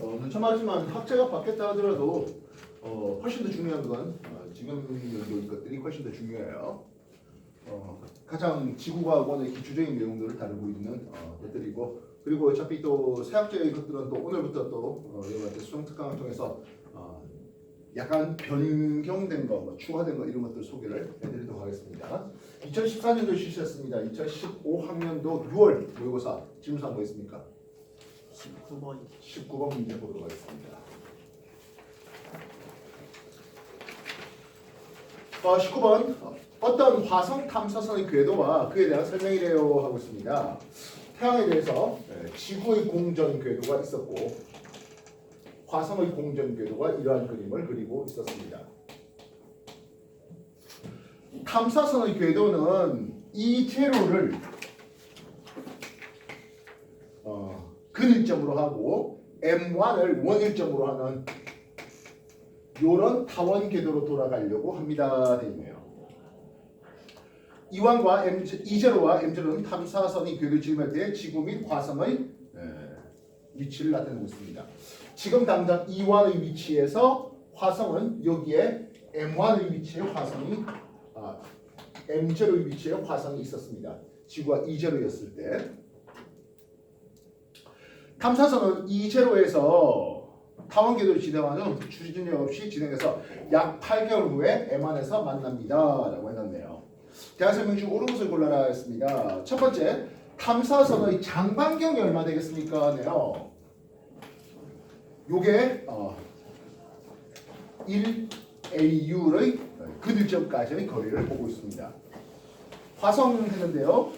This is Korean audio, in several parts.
누차 말하지만 학제가 바뀌었다 하더라도 훨씬 더 중요한 건 지금 연도인 것들이 훨씬 더 중요해요. 가장 지구과학원의 기초적인 내용들을 다루고 있는 것들이고, 그리고 어차피 또 새학제의 것들은 또 오늘부터 또 여러분한테 수능 특강을 통해서 약간 변경된 거, 추가된 거 이런 것들 소개를 해드리도록 하겠습니다. 2014년도 실시했습니다. 2015학년도 6월 모의고사 질문사항 뭐 있습니까? 19번 문제 보도록 하겠습니다. 19번 어떤 화성 탐사선의 궤도와 그에 대한 설명이래요 하고 있습니다. 태양에 대해서 지구의 공전 궤도가 있었고 화성의 공전 궤도가 이러한 그림을 그리고 있었습니다. 탐사선의 궤도는 이 재료를 근일점으로 하고 M1을 원일점으로 하는 이런 타원 궤도로 돌아가려고 합니다. 되어 있네요. E1과 E0와 M0는 탐사선이 궤도를 지음할 때 지구 및 화성의 위치를 나타내고 있습니다. 지금 당장 E1의 위치에서 화성은 여기에 M1의 위치에 화성이 M0의 위치에 화성이 있었습니다. 지구가 E0였을 때 탐사선은 E0에서 타원 궤도를 진행하는 추진력 없이 진행해서 약 8개월 후에 M1에서 만납니다. 라고 해놨네요. 대학 설명 중 옳은 것을 골라라 했습니다. 첫 번째, 탐사선의 장반경이 얼마 되겠습니까? 네요. 요게 1AU의 근일점까지의 거리를 보고 있습니다. 화성 했는데요.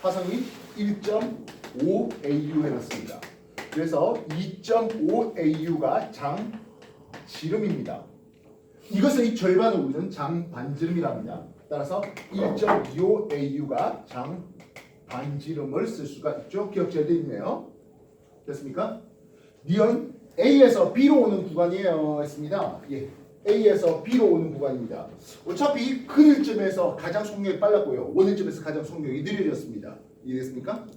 화성이 1.5AU 해놨습니다. 그래서 2.5AU가 장지름입니다. 이것의 절반을 우리는 장반지름이랍니다. 따라서 1.25AU가 장반지름을 쓸 수가 있죠. 기억 잘 되어 있네요. 됐습니까? 니은 A에서 B로 오는 구간이에요 했습니다. 예, A에서 B로 오는 구간입니다. 어차피 근일점에서 가장 속력이 빨랐고요. 원일점에서 가장 속력이 느려졌습니다. 이해됐습니까?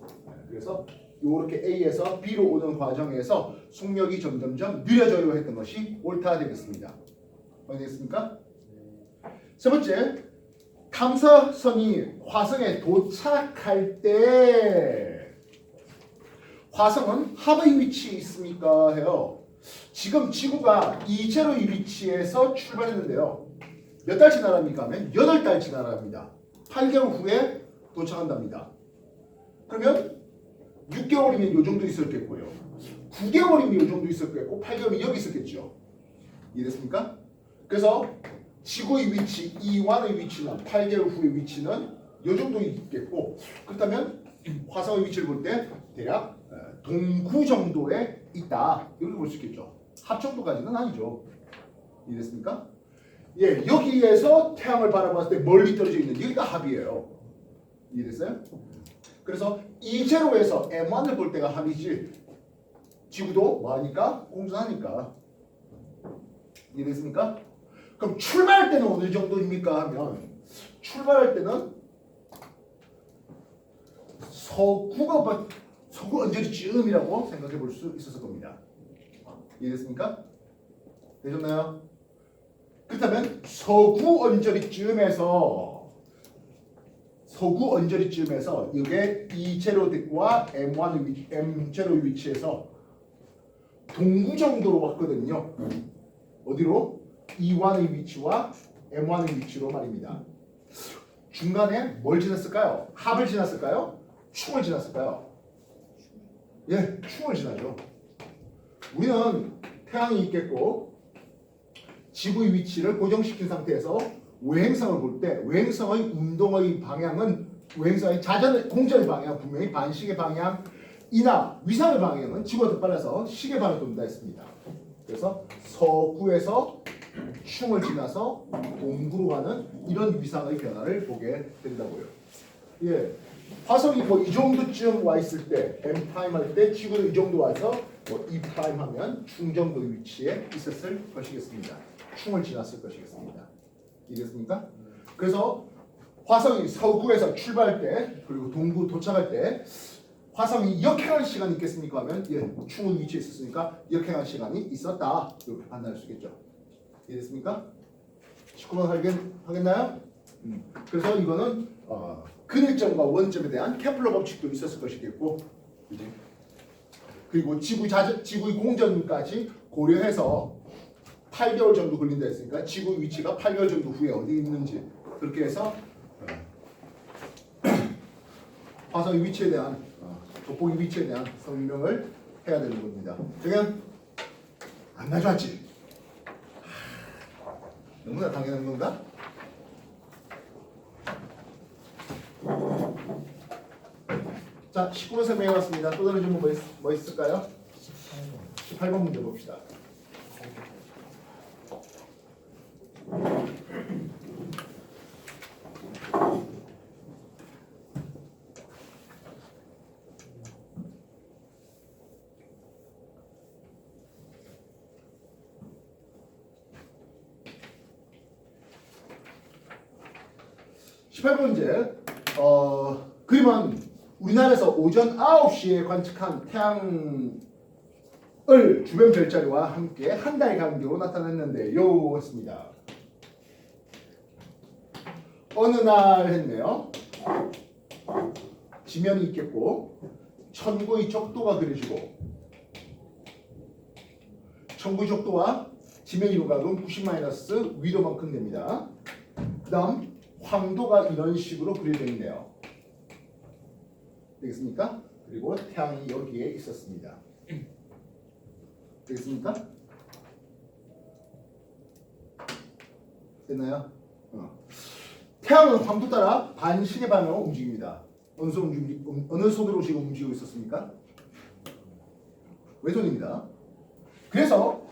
그래서 이렇게 A에서 B로 오는 과정에서 속력이 점점점 느려져요 했던 것이 옳다 되겠습니다. 알겠습니까? 세 번째, 탐사선이 화성에 도착할 때 화성은 합의 위치에 있습니까? 해요. 지금 지구가 E0의 위치에서 출발했는데요. 몇 달치 나랍니까? 하면 8달치 나랍니다. 8개월 후에 도착한답니다. 그러면 6개월이면 이 정도 있었겠고요. 9개월이면 이 정도 있었겠고 8개월이면 여기 있었겠죠. 이해됐습니까? 그래서 지구의 위치, E1의 위치는 8개월 후의 위치는 이 정도 있겠고, 그렇다면 화성의 위치를 볼 때 대략 동구 정도에 있다. 이렇게 볼 수 있겠죠. 합 정도까지는 아니죠. 이해됐습니까? 예, 여기에서 태양을 바라봤을 때 멀리 떨어져 있는 여기가 합이에요. 이해됐어요? 그래서 E0에서 M1을 볼 때가 합이지 지구도 뭐하니까? 공전하니까. 이해됐습니까? 그럼 출발할 때는 어느 정도입니까? 하면 출발할 때는 서구 언저리쯤이라고 생각해 볼 수 있었을 겁니다. 이해됐습니까? 되셨나요? 그렇다면 서구 언저리쯤에서 이게 E0와 M0의 위치에서 동구 정도로 왔거든요. 어디로? E1의 위치와 M1의 위치로 말입니다. 중간에 뭘 지났을까요? 합을 지났을까요? 충을 지났을까요? 예, 충을 지나죠. 우리는 태양이 있겠고 지구의 위치를 고정시킨 상태에서 외행성을 볼 때 외행성의 운동의 방향은 외행성의 공전의 방향 분명히 반시계 방향이나 위상의 방향은 지구가 더 빨라서 시계 방향을 돈다 했습니다. 그래서 서구에서 충을 지나서 동구로 가는 이런 위상의 변화를 보게 된다고요. 예, 화성이 뭐 이 정도쯤 와 있을 때 M' 할 때 지구는 이 정도 와서 뭐 E' 하면 충 정도의 위치에 있었을 것이겠습니다. 충을 지났을 것이겠습니다. 이해됐습니까? 그래서 화성이 서구에서 출발할 때 그리고 동구 도착할 때 화성이 역행한 시간이 있겠습니까? 하면 충은 위치에 있었으니까 역행한 시간이 있었다. 이렇게 판단할 수 있겠죠. 이해됐습니까? 19번 하겠나요? 그래서 이거는 근일점과 원점에 대한 케플러 법칙도 있었을 것이겠고, 이제 그리고 지구의 공전까지 고려해서 8개월 정도 걸린다 했으니까 지구 위치가 8개월 정도 후에 어디 있는지 그렇게 해서 화성의 위치에 대한 돋보기 위치에 대한 설명을 해야 되는 겁니다. 그냥 안 가져왔지? 너무나 당연한 건가? 자, 19번 설명해봤습니다. 또 다른 질문 뭐 있을까요? 18번 문제 봅시다. 문제. 그림은 우리나라에서 오전 9시에 관측한 태양을 주변 별자리와 함께 한 달 간격으로 나타냈는데요. 했습니다. 어느 날 했네요. 지면이 있겠고 천구의 적도가 그려지고 천구의 적도와 지면 이루각은 90- 위도만큼 됩니다. 그 다음 황도가 이런 식으로 그려져 있네요. 되겠습니까? 그리고 태양이 여기에 있었습니다. 되겠습니까? 됐나요? 태양은 황도 따라 반시계 방향으로 움직입니다. 어느 손으로 지금 움직이고 있었습니까? 왼손입니다. 그래서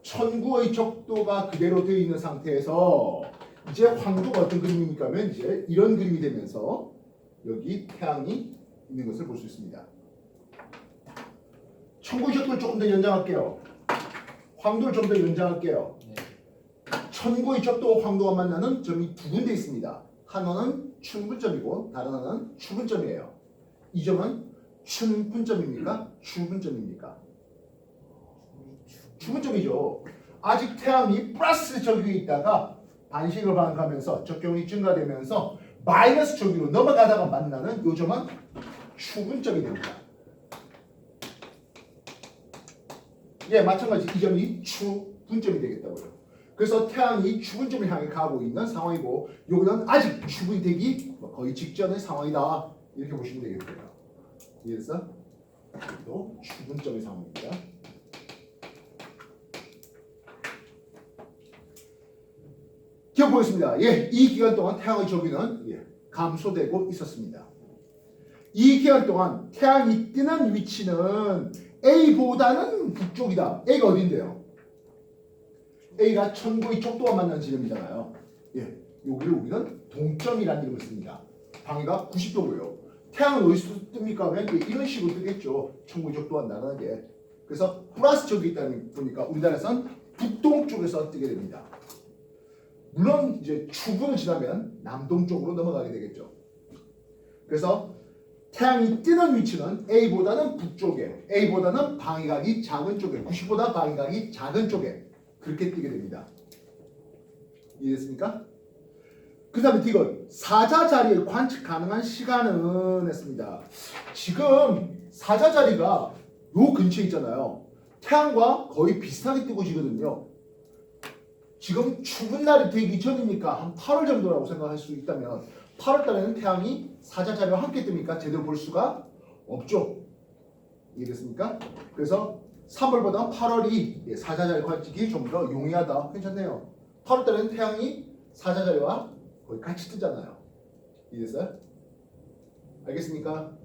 천구의 적도가 그대로 되어 있는 상태에서 이제 황도가 어떤 그림입니까? 하면 이제 이런 그림이 되면서 여기 태양이 있는 것을 볼 수 있습니다. 천구의 적도를 조금 더 연장할게요. 황도를 좀 더 연장할게요. 천구의 적도와 황도가 만나는 점이 두 군데 있습니다. 하나는 춘분점이고 다른 하나는 추분점이에요. 이 점은 춘분점입니까? 추분점입니까? 추분점이죠. 아직 태양이 플러스 저기에 있다가 반시계로 반응하면서 적경이 증가되면서 마이너스 저기로 넘어가다가 만나는 이 점은 추분점이 됩니다. 마찬가지 이 점이 추분점이 되겠다고요. 그래서 태양이 추분점을 향해 가고 있는 상황이고 여기는 아직 추분이 되기 거의 직전의 상황이다. 이렇게 보시면 되겠고요. 이해됐어? 또 추분점의 상황입니다. 기억보겠습니다. 이 기간 동안 태양의 저기는 감소되고 있었습니다. 이 기간 동안 태양이 뜨는 위치는 A보다는 북쪽이다. A가 어딘데요? A가 천구의 적도가 만나는 지점이잖아요. 여기를 우리는 동점이라는 이름을 씁니다. 방위가 90도고요. 태양은 어디서 뜹니까? 하면 이런 식으로 뜨겠죠. 천구의 적도가 나가게. 그래서 플러스 쪽에 있다는 보니까 우리나라에서는 북동쪽에서 뜨게 됩니다. 물론 이제 추분을 지나면 남동쪽으로 넘어가게 되겠죠. 그래서 태양이 뜨는 위치는 A보다는 북쪽에, A보다는 방위각이 작은 쪽에, 90보다 방위각이 작은 쪽에 그렇게 뜨게 됩니다. 이해됐습니까? 그 다음에 이건 사자자리를 관측 가능한 시간은 했습니다. 지금 사자자리가 요 근처에 있잖아요. 태양과 거의 비슷하게 뜨고 지거든요. 지금 추운 날이 되기 전이니까 한 8월 정도라고 생각할 수 있다면 8월 달에는 태양이 사자자리와 함께 뜹니까? 제대로 볼 수가 없죠. 이해됐습니까? 그래서 3월보다 8월이 사자자리 관측이 좀 더 용이하다. 괜찮네요. 8월 달에는 태양이 사자자리와 거의 같이 뜨잖아요. 이해됐어요? 알겠습니까?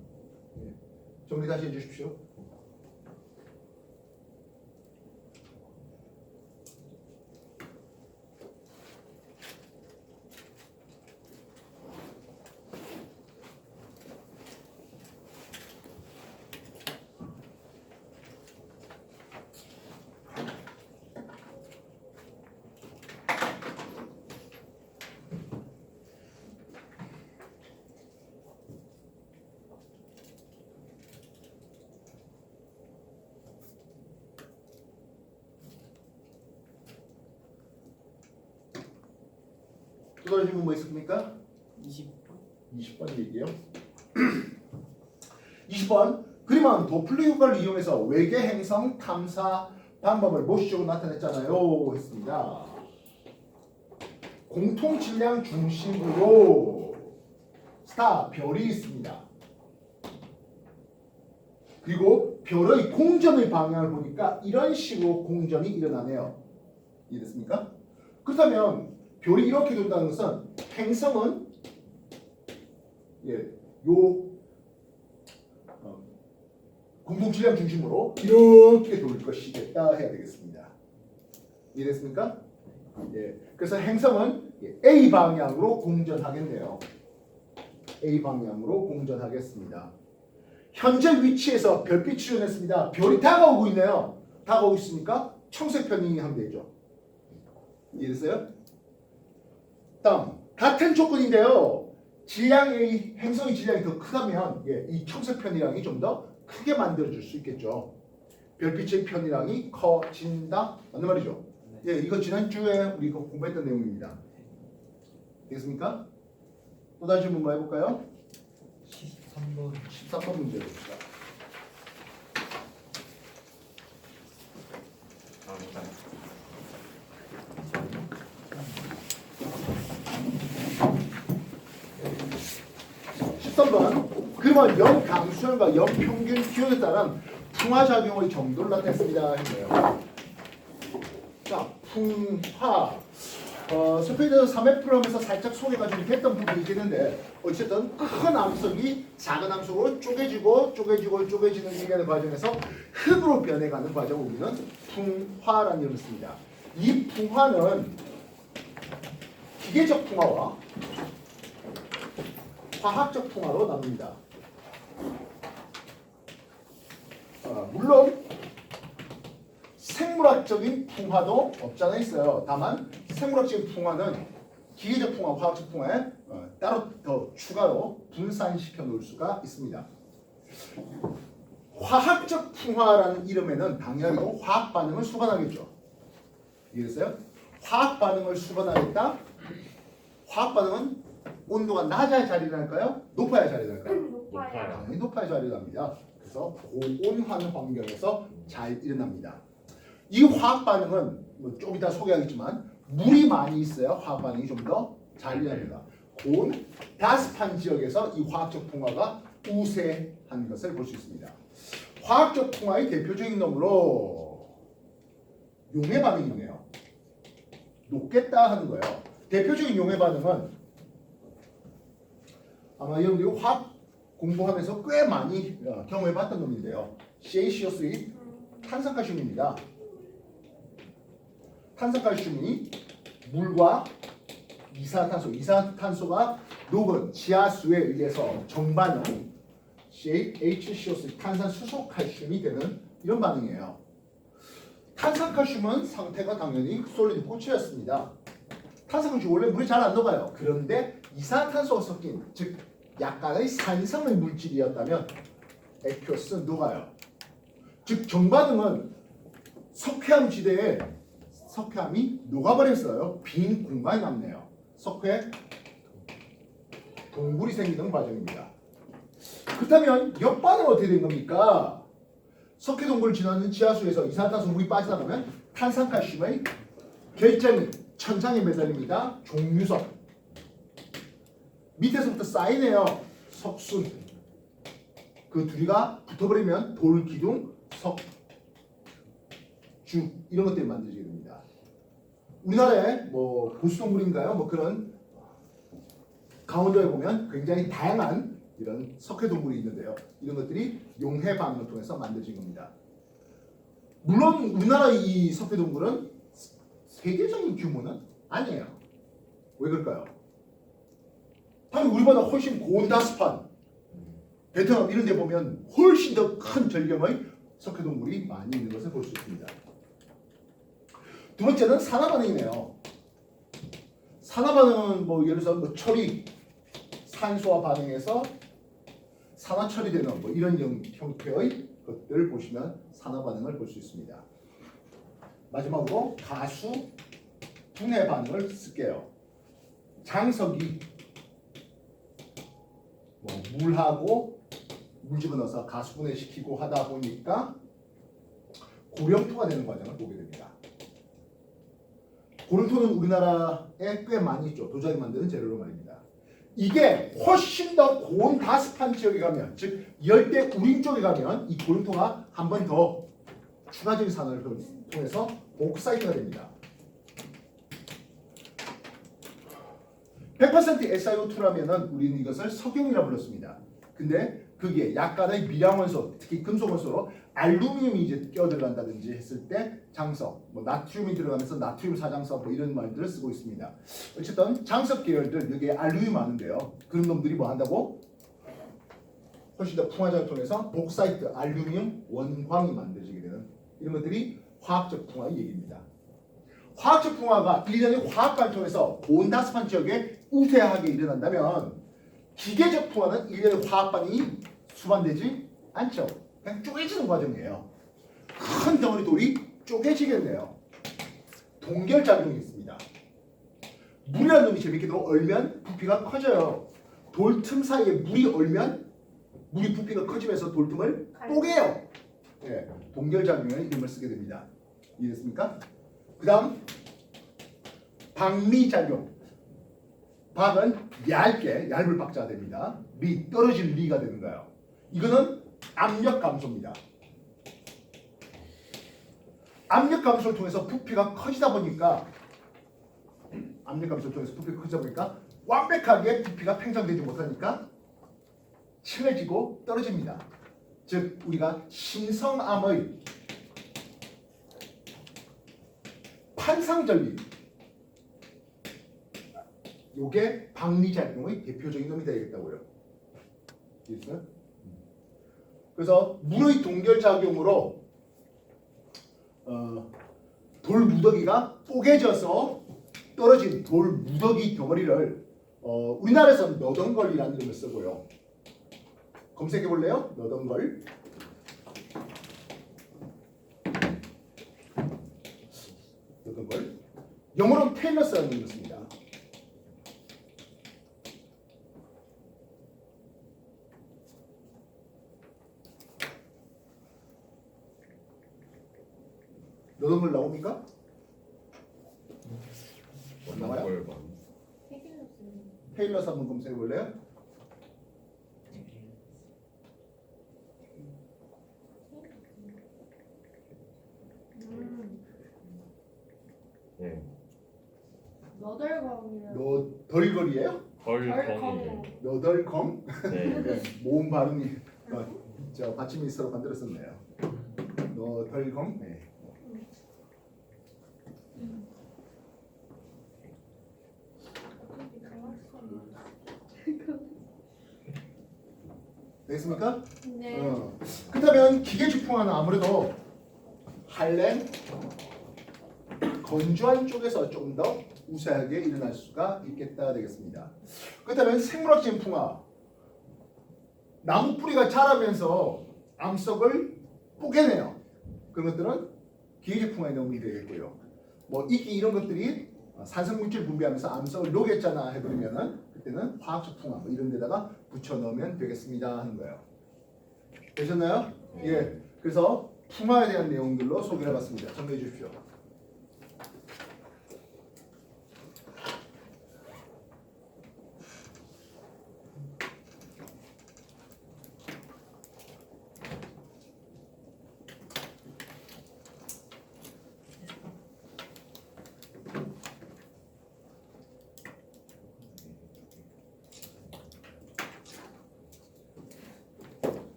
정리 다시 해주십시오. 또 다른 질문 뭐 있습니까? 20번 20번 얘기요. 20번 그림은 도플러 효과를 이용해서 외계 행성 탐사 방법을 모시적으로 나타냈잖아요 했습니다. 공통 질량 중심으로 스타 별이 있습니다. 그리고 별의 공전의 방향을 보니까 이런 식으로 공전이 일어나네요. 이해됐습니까? 그렇다면 별이 이렇게 돈다는 것은 행성은 공통 질량 중심으로 이렇게 돌 것이겠다 해야 되겠습니다. 이해됐습니까? 예. 그래서 행성은 A 방향으로 공전하겠네요. A 방향으로 공전하겠습니다. 현재 위치에서 별빛이 일어났습니다. 별이 다가오고 있네요. 다가오고 있으니까 청색편이 하면 되죠. 이해됐어요? 다음 같은 조건인데요. 질량의 행성의 질량이 더 크다면 이 청색편이랑이 좀 더 크게 만들어줄 수 있겠죠. 별빛의 편이랑이 커진다. 맞는 말이죠. 예, 이거 지난주에 우리 공부했던 내용입니다. 되겠습니까? 또 다시 질문 뭐 해볼까요? 13번 13번 문제 봅시다. 그러면 염강수량과 염평균 기온에 따른 풍화작용의 정도를 나타냈습니다. 했네요. 자, 풍화. 스페이드 3회 프로그램에서 살짝 소개가 좀 됐던 부분이 있겠는데 어쨌든 큰 암석이 작은 암석으로 쪼개지는 일련의 과정에서 흙으로 변해가는 과정을 우리는 풍화라는 이름을 씁니다. 이 풍화는 기계적 풍화와 화학적 풍화로 나눕니다. 물론 생물학적인 풍화도 없잖아 있어요. 다만 생물학적인 풍화는 기계적 풍화, 화학적 풍화에 따로 더 추가로 분산시켜 놓을 수가 있습니다. 화학적 풍화라는 이름에는 당연히 화학 반응을 수반하겠죠. 이해됐어요? 화학 반응을 수반하겠다. 화학 반응은 온도가 낮아야 자리를 할까요? 높아야 자리를 할까요? 높아요. 당연히 높아야 자리를 합니다. 그래서 고온한 환경에서 잘 일어납니다. 이 화학 반응은 좀 이따 소개하겠지만 물이 많이 있어야 화학 반응이 좀 더 잘 일어납니다. 고온 다습한 지역에서 이 화학적 풍화가 우세한 것을 볼 수 있습니다. 화학적 풍화의 대표적인 놈으로 용해 반응이네요. 녹겠다 하는 거예요. 대표적인 용해 반응은 아마 여러분들이 화학 공부하면서 꽤 많이 경험해봤던 놈인데요. CaCO3 탄산칼슘입니다. 탄산칼슘이 물과 이산화탄소가 녹은 지하수에 의해서 정반응 CaHCO3 탄산수소칼슘이 되는 이런 반응이에요. 탄산칼슘은 상태가 당연히 솔리드 고체였습니다. 탄산칼슘 원래 물에 잘 안 녹아요. 그런데 이산화탄소가 섞인 즉 약간의 산성의 물질이었다면 액효스는 녹아요. 즉 정반응은 석회암 지대에 석회암이 녹아버렸어요. 빈 공간이 남네요. 석회 동굴이 생기는 과정입니다. 그렇다면 역반응은 어떻게 된 겁니까? 석회 동굴을 지나는 지하수에서 이산화탄소 물이 빠져나가면 탄산칼슘의 결정이 천장에 매달립니다. 종유석 밑에서부터 쌓이네요. 석순 그 둘이가 붙어버리면 돌기둥, 석주 이런 것들이 만들어지게 됩니다. 우리나라에 뭐 보수동굴인가요? 뭐 그런 강원도에 보면 굉장히 다양한 이런 석회동굴이 있는데요. 이런 것들이 용해 반응을 통해서 만들어진 겁니다. 물론 우리나라의 이 석회동굴은 세계적인 규모는 아니에요. 왜 그럴까요? 당연히 우리보다 훨씬 고온다습한 베트남 이런 데 보면 훨씬 더 큰 전경의 석회동굴이 많이 있는 것을 볼 수 있습니다. 두 번째는 산화반응이네요. 산화반응은 뭐 예를 들어서 뭐 처리, 산소와 반응해서 산화 처리되는 뭐 이런 형태의 것들을 보시면 산화반응을 볼 수 있습니다. 마지막으로 가수 분해 반응을 쓸게요. 장석이 뭐 물하고 물 집어넣어서 가수분해시키고 하다 보니까 고령토가 되는 과정을 보게 됩니다. 고령토는 우리나라에 꽤 많이 있죠. 도자기 만드는 재료로 말입니다. 이게 훨씬 더 고온 다습한 지역에 가면, 즉 열대 우림 쪽에 가면 이 고령토가 한 번 더 추가적인 산업을 통해서 복사이트가 됩니다. 100% SiO2라면은 우리는 이것을 석영이라 불렀습니다. 근데 그게 약간의 미량원소, 특히 금속원소로 알루미늄이 이제 끼어들어간다든지 했을 때 장석, 뭐 나트륨이 들어가면서 나트륨 사장석 뭐 이런 말들을 쓰고 있습니다. 어쨌든 장석 계열들 여기에 알루미늄 많은데요. 그런 놈들이 뭐 한다고? 훨씬 더 풍화작을 통해서 복사이트, 알루미늄 원광이 만들어지게 되는 이런 것들이 화학적 풍화의 얘기입니다. 화학적 풍화가 일련의 화학관을 통해서 고온다습한 지역에 우세하게 일어난다면 기계적 풍화는 일련의 화학반이 수반되지 않죠. 그냥 쪼개지는 과정이에요. 큰 덩어리 돌이 쪼개지겠네요. 동결작용이 있습니다. 물이라는 놈이 재밌게도 얼면 부피가 커져요. 돌 틈 사이에 물이 얼면 물이 부피가 커지면서 돌틈을 쪼개요. 예, 동결작용에 이름을 쓰게 됩니다. 이해됐습니까? 그 다음 박리작용. 박은 얇을 박자가 됩니다. 리, 떨어질 리가 되는 거예요. 이거는 압력 감소입니다. 압력 감소를 통해서 부피가 커지다 보니까 완벽하게 부피가 팽창되지 못하니까 층해지고 떨어집니다. 즉 우리가 신성암의 판상절리, 요게 박리작용의 대표적인 놈이 되겠다고요. 이해했어요? 그래서 물의 동결작용으로 돌 무더기가 쪼개져서 떨어진 돌 무더기 덩어리를 우리나라에서는 너덩걸이라는 이름을 쓰고요. 검색해 볼래요? 너덩걸. 너덩걸. 영어로는 테일러스라는 이름을 씁니다. 너덩걸 나옵니까? 나와요? 테일러스 한번 검색해 볼래요? 예. 너덜걸이에요? 덜컹이에요. 너덜컹? 네. 네, 모음 발음이 저 받침이 있어서 만들었었네요. 너덜컹? 네. 되겠습니까? 네. 그렇다면 기계식 풍화는 아무래도 한랭 건조한 쪽에서 좀 더 우세하게 일어날 수가 있겠다 되겠습니다. 그렇다면 생물학적인 풍화, 나무 뿌리가 자라면서 암석을 뽀개내요. 그런 것들은 기계식 풍화의 내용이 되겠고요. 뭐 이기 이런 것들이 산성물질 분비하면서 암석을 녹였잖아 해버리면은 그때는 화학적 풍화 뭐 이런 데다가 붙여 넣으면 되겠습니다 하는 거예요. 되셨나요? 예. 그래서 풍화에 대한 내용들로 소개를 해봤습니다. 정리해 주십시오.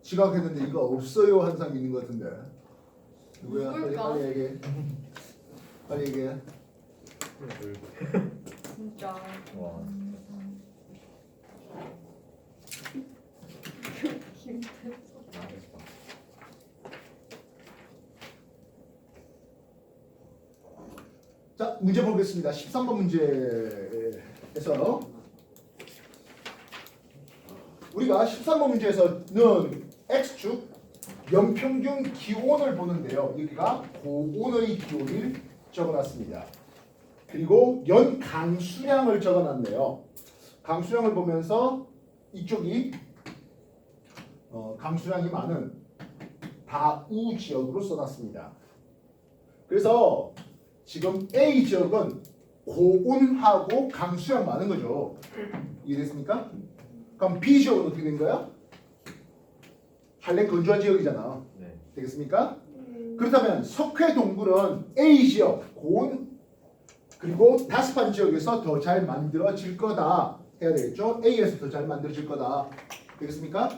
지각했는데 이거 없어요 한 사람 있는 것 같은데 누구야? 빨리 얘기해. 빨리 얘기해. 진짜. 와. 자, 문제 보겠습니다. 13번 문제에서 우리가 13번 문제에서는 X축 연평균 기온을 보는데요. 여기가 고온의 기온을 적어놨습니다. 그리고 연 강수량을 적어놨네요. 강수량을 보면서 이쪽이 강수량이 많은 다우 지역으로 써놨습니다. 그래서 지금 A 지역은 고온하고 강수량 많은 거죠. 이해됐습니까? 그럼 B 지역은 어떻게 된 거야? 한랭 건조한 지역이잖아. 네. 되겠습니까? 그렇다면 석회 동굴은 A 지역 고온 그리고 다습한 지역에서 더 잘 만들어질 거다 해야 되겠죠? A에서 더 잘 만들어질 거다. 되겠습니까?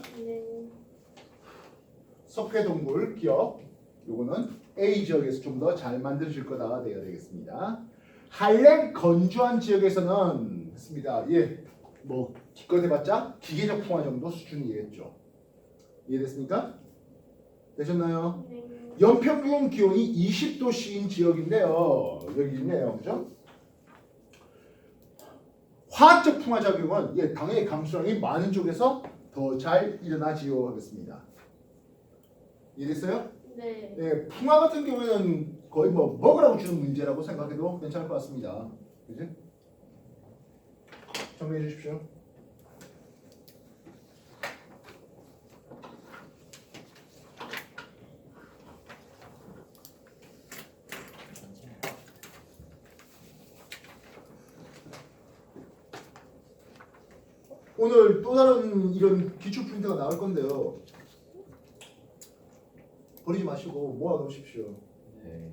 석회 동굴 기억 요거는 A 지역에서 좀 더 잘 만들어질 거다 돼야 되겠습니다. 한랭 건조한 지역에서는 했습니다. 예, 뭐 기껏 해봤자 기계적 풍화 정도 수준이겠죠. 이해됐습니까? 되셨나요? 연평균 기온이 20도씨인 지역인데요. 여기 있네요. 그죠? 화학적 풍화 작용은 예, 당연히 강수량이 많은 쪽에서 더 잘 일어나지요 하겠습니다. 이해됐어요? 네. 예, 풍화 같은 경우에는 거의 뭐 먹으라고 주는 문제라고 생각해도 괜찮을 것 같습니다. 그지? 정리해 주십시오. 오늘 또 다른 이런 기출 프린트가 나올 건데요. 버리지 마시고 모아 놓으십시오. 네.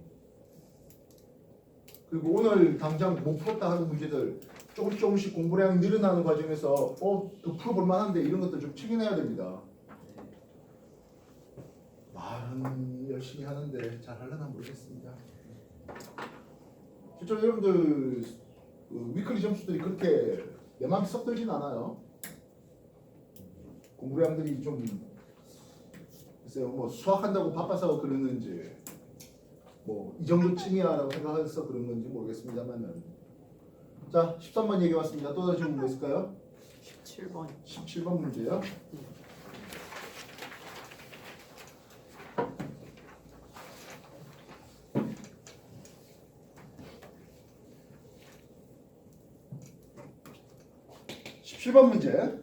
그리고 오늘 당장 못 풀었다 하는 문제들 조금씩 공부량 늘어나는 과정에서 더 풀어볼 만한데 이런 것들 좀 챙겨내야 됩니다. 말은 열심히 하는데 잘 하려나 모르겠습니다. 실제로 여러분들 위클리 점수들이 그렇게 내 마음에 썩 들진 않아요. 공부량들이 좀 글쎄요, 뭐 수학한다고 바빠서 그러는지 뭐 이 정도쯤이야라고 생각해서 그런 건지 모르겠습니다만은. 자, 13번 얘기 왔습니다. 또 다시 뭐 있을까요? 17번. 17번 문제요. (17번) 문제.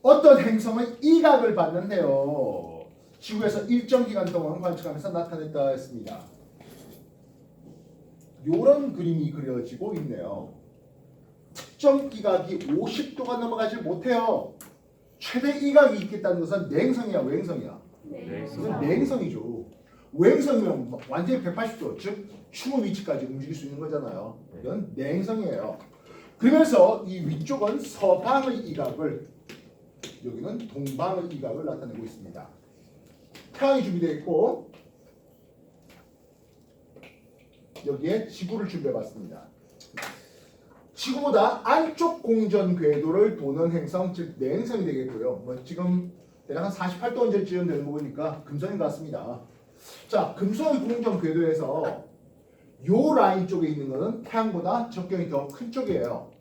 어떤 행성은 이각을 받는데요. 지구에서 일정 기간 동안 관측하면서 나타냈다 했습니다. 이런 그림이 그려지고 있네요. 특정 기각이 50도가 넘어가지 못해요. 최대 이각이 있겠다는 것은 냉성이야, 외행성이야? 이건 냉성이죠. 외행성이면 완전히 180도, 즉 추모 위치까지 움직일 수 있는 거잖아요. 이건 냉성이에요. 그러면서 이 위쪽은 서방의 이각을, 여기는 동방의 이각을 나타내고 있습니다. 태양이 준비되어 있고 여기에 지구를 준비해봤습니다. 지구보다 안쪽 공전 궤도를 도는 행성, 즉 내행성이 되겠고요. 뭐 지금 대략 한 48도 언제쯤 되는 거 보니까 금성인 것 같습니다. 자, 금성의 공전 궤도에서 요 라인 쪽에 있는 거는 태양보다 적경이 더 큰 쪽이에요.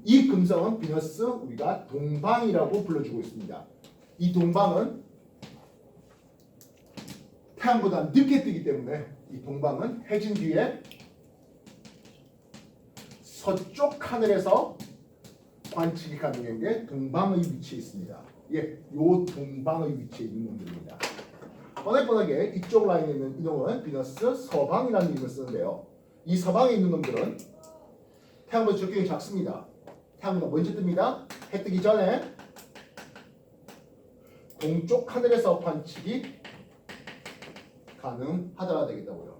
이 금성은 비너스, 우리가 동방이라고 불러주고 있습니다. 이 동방은 태양보다 늦게 뜨기 때문에 이 동방은 해진 뒤에 서쪽 하늘에서 관측이 가능한 게 동방의 위치에 있습니다. 예, 요 동방의 위치에 있는 놈들입니다. 뻔하게 이쪽 라인에 있는 이놈은 비너스 서방이라는 이름을 쓰는데요. 이 서방에 있는 놈들은 태양보다 적경이 작습니다. 태양보다 먼저 뜹니다. 해 뜨기 전에 동쪽 하늘에서 관측이 가능하다가 되겠다고요.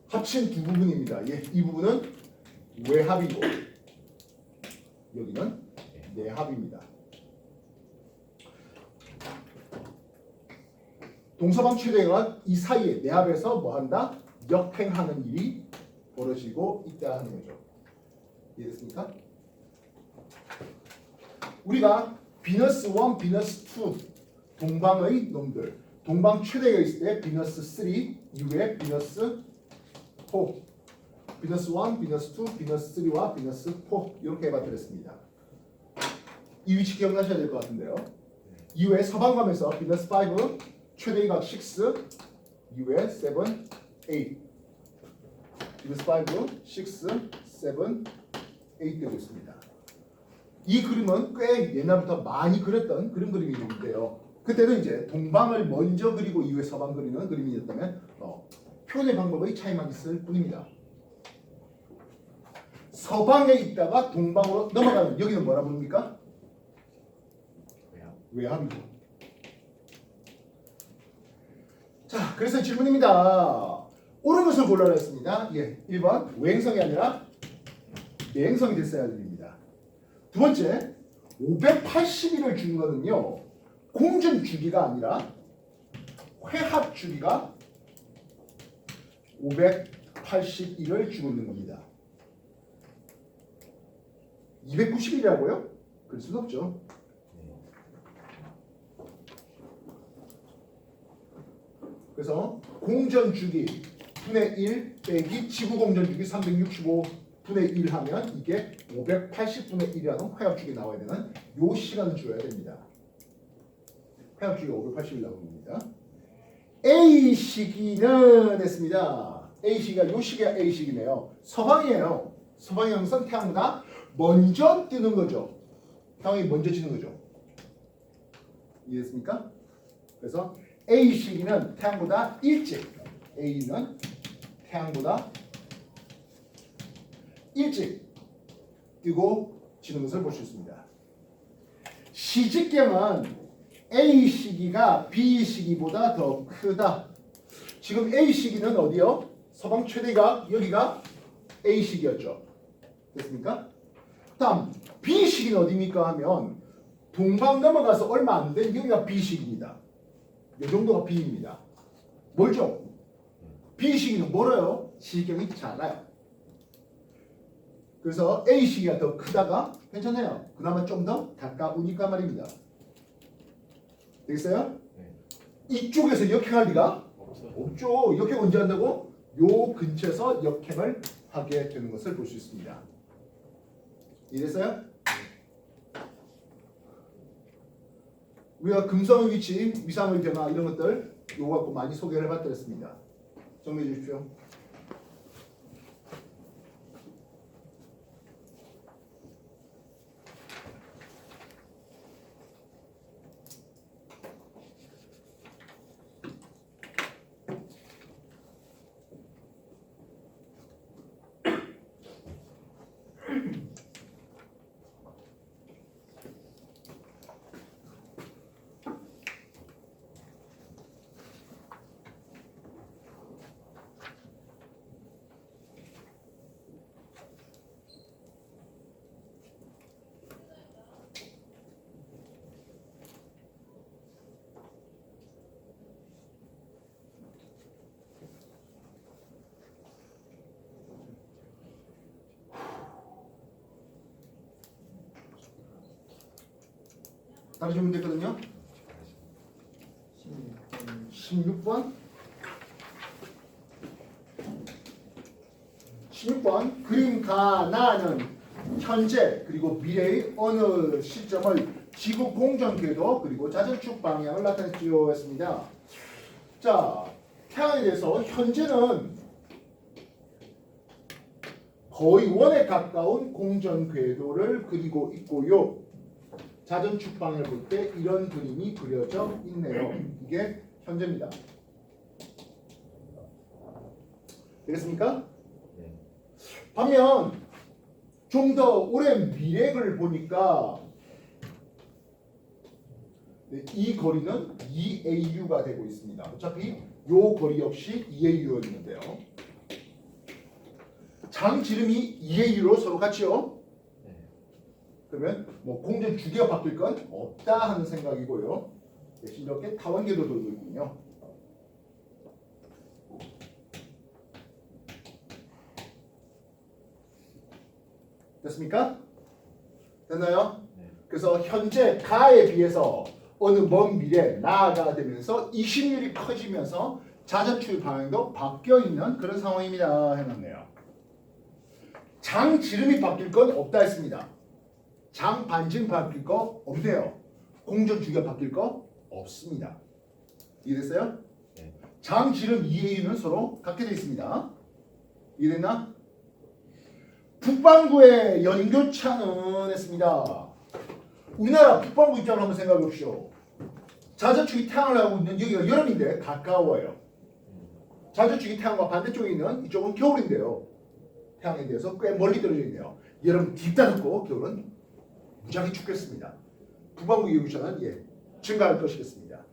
합친 두 부분입니다. 예, 이 부분은 외합이고 여기는 내합입니다. 동서방 최대가 이 사이에 내합에서 뭐한다? 역행하는 일이 벌어지고 있다 하는 거죠. 이해됐습니까? 우리가 비너스 1, 비너스 2 동방의 놈들, 동방 최대가 있을 때 비너스 3 이후에 비너스 4, 비너스 1, 비너스 2, 비너스 3와 비너스 4 이렇게 해봤드렸습니다. 이 위치 기억나셔야 될 것 같은데요. 이후에 서방감에서 비너스 5, 최대각 6, 이후에 7, 8. 비너스 5, 6, 7, 8 되고 있습니다. 이 그림은 꽤 옛날부터 많이 그렸던 그림인데요. 그때도 이제 동방을 먼저 그리고 이후에 서방 그리는 그림이었다면 표현의 방법의 차이만 있을 뿐입니다. 서방에 있다가 동방으로 넘어가는 여기는 뭐라 부릅니까? 외압이죠. 자, 그래서 질문입니다. 옳은 것을 골라라 했습니다. 예, 1번 외행성이 아니라 내행성이 됐어야 됩니다. 두 번째, 581을 준 거는요, 공전 주기가 아니라 회합 주기가 581을 주고 있는 겁니다. 291이라고요? 그럴 수는 없죠. 그래서 공전 주기 분의 1 빼기 지구 공전 주기 365 분의 1 하면 이게 580분의 1이라는 회합 주기 나와야 되는 요 시간을 줘야 됩니다. 회합 주기가 580이 나오는 겁니다. A 시기는 했습니다. A 시기가 요 시기가 A 시기네요. 서방이에요. 서방이 항상 태양보다 먼저 뜨는 거죠. 태양이 먼저 지는 거죠. 이해했습니까? 그래서 A 시기는 태양보다 일찍, A는 태양보다 일찍 뜨고 지는 것을 볼 수 있습니다. 시직경은 A 시기가 B 시기보다 더 크다. 지금 A 시기는 어디요? 서방 최대가 여기가 A 시기였죠. 됐습니까? 다음 B 시기는 어디입니까 하면 동방 넘어가서 얼마 안 된 여기가 B 시기입니다. 이 정도가 B입니다. 멀죠? B 시기는 멀어요. 시경이 작아요. 그래서 A 시기가 더 크다가 괜찮아요. 그나마 좀 더 가까우니까 말입니다. 되겠어요? 네. 이쪽에서 역행할 리가 없어요. 없죠. 역행 언제 한다고? 요 근처에서 역행을 하게 되는 것을 볼 수 있습니다. 이해됐어요? 우리가 금성의 위치, 위상의 변화 이런 것들 요거 갖고 많이 소개를 해봤습니다. 정리해 주십시오. 다시 주면 됐거든요. 16번 16번 그림 가나는 현재 그리고 미래의 어느 시점을 지구 공전 궤도 그리고 자전축 방향을 나타냈지요 했습니다. 자, 태양에 대해서 현재는 거의 원에 가까운 공전 궤도를 그리고 있고요. 자전축 방향을 볼 때 이런 그림이 그려져 있네요. 이게 현재입니다. 되겠습니까? 네. 반면 좀 더 오랜 미래를 보니까 이 거리는 2AU가 되고 있습니다. 어차피 이 거리 역시 2AU였는데요. 장 지름이 2AU로 서로 같죠? 그러면 뭐 공전 주기가 바뀔 건 없다 하는 생각이고요. 대신 이렇게 타원궤도 돌고 있군요. 됐습니까? 됐나요? 네. 그래서 현재 가에 비해서 어느 먼 미래 나아가 되면서 이심률이 커지면서 자전축 방향도 바뀌어 있는 그런 상황입니다. 해놨네요. 장 지름이 바뀔 건 없다 했습니다. 장 반증 바뀔 거 없네요. 공전 주기가 바뀔 거 없습니다. 이해됐어요? 네. 장, 지름, EA는 서로 같게 되어 있습니다. 이해됐나? 북반구의 연교차는 했습니다. 우리나라 북반구 입장을 한번 생각해 보십시오. 자전축이 태양을 하고 있는 여기가 여름인데 가까워요. 자전축이 태양과 반대쪽에 있는 이쪽은 겨울인데요. 태양에 대해서 꽤 멀리 떨어져 있네요. 여름 뒤따르고 겨울은 무지하게 춥겠습니다. 북반구 연교차는 증가할 것이겠습니다.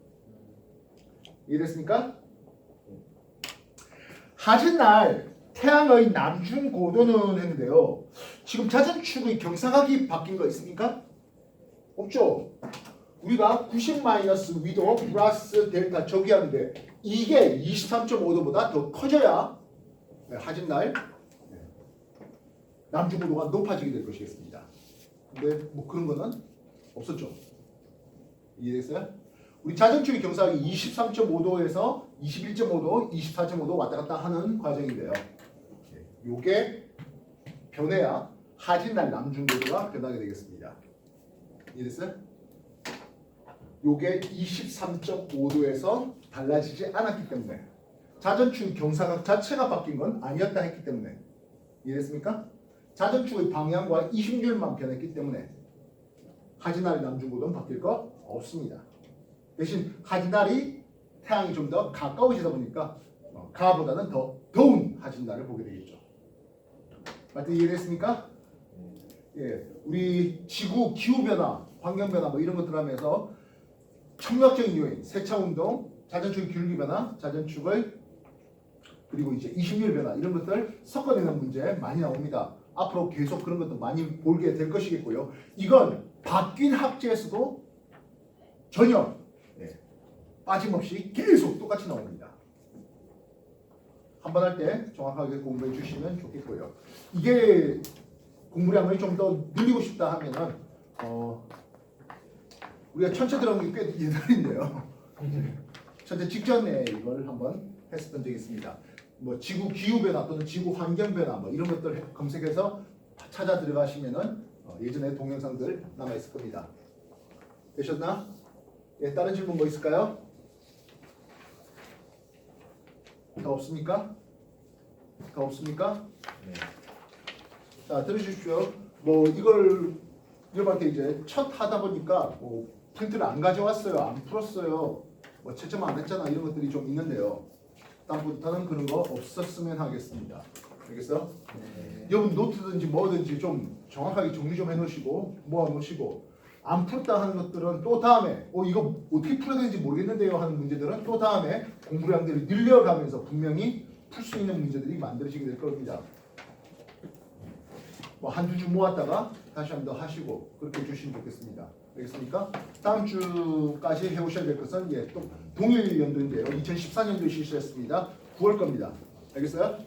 이해됐습니까? 하진날 태양의 남중 고도는 했는데요. 지금 자전축의 경사각이 바뀐 거 있습니까? 없죠. 우리가 90 마이너스 위도 플러스 델타 저기하는데 이게 23.5도보다 더 커져야 하진날 남중 고도가 높아지게 될 것이겠습니다. 근데 뭐 그런 거는 없었죠. 이해됐어요? 우리 자전축의 경사각이 23.5도에서 21.5도, 24.5도 왔다 갔다 하는 과정인데요. 요게 변해야 하진날 남중고도가 변하게 되겠습니다. 이해됐어요? 요게 23.5도에서 달라지지 않았기 때문에 자전축 경사각 자체가 바뀐 건 아니었다 했기 때문에 이해됐습니까? 자전축의 방향과 이심률만 변했기 때문에 하진날 남중고도는 바뀔 거 없습니다. 대신 하진날이 태양이 좀 더 가까워지다 보니까 가보다는 더 더운 하진날을 보게 되겠죠. 맞죠? 이해됐습니까? 예, 우리 지구 기후 변화, 환경 변화 뭐 이런 것들 하면서 청력적인 요인, 세차 운동, 자전축의 기울기 변화, 자전축의 그리고 이제 이심률 변화 이런 것들 섞어내는 문제 많이 나옵니다. 앞으로 계속 그런 것도 많이 보게 될 것이겠고요. 이건 바뀐 학제에서도 전혀 빠짐없이 계속 똑같이 나옵니다. 한 번 할 때 정확하게 공부해 주시면 좋겠고요. 이게 공부량을 좀 더 늘리고 싶다 하면은 우리가 천체 들어간 게 꽤 옛날인데요. 천체 직전에 이걸 한번 했었던 적이 있습니다. 뭐 지구 기후 변화 또는 지구 환경 변화 뭐 이런 것들 검색해서 찾아 들어가시면은 예전에 동영상들 남아 있을 겁니다. 되셨나? 예, 다른 질문 뭐 있을까요? 더 없습니까? 더 없습니까? 네. 자, 들으십시오. 뭐 이걸 여러분한테 이제 첫 하다 보니까 뭐 프린트를 안 가져왔어요, 안 풀었어요, 뭐 채점 안 했잖아 이런 것들이 좀 있는데요. 다음부터는 그런 거 없었으면 하겠습니다. 알겠어? 네. 여러분 노트든지 뭐든지 좀 정확하게 정리 좀 해놓으시고 모아놓으시고 안 풀었다 하는 것들은 또 다음에 이거 어떻게 풀어야 되는지 모르겠는데요 하는 문제들은 또 다음에 공부량들을 늘려가면서 분명히 풀 수 있는 문제들이 만들어지게 될 겁니다. 뭐 한두 주 모았다가 다시 한 번 더 하시고 그렇게 해주시면 좋겠습니다. 알겠습니까? 다음 주까지 해오셔야 될 것은 또 동일 연도인데요. 2014년도에 실시했습니다. 9월 겁니다. 알겠어요?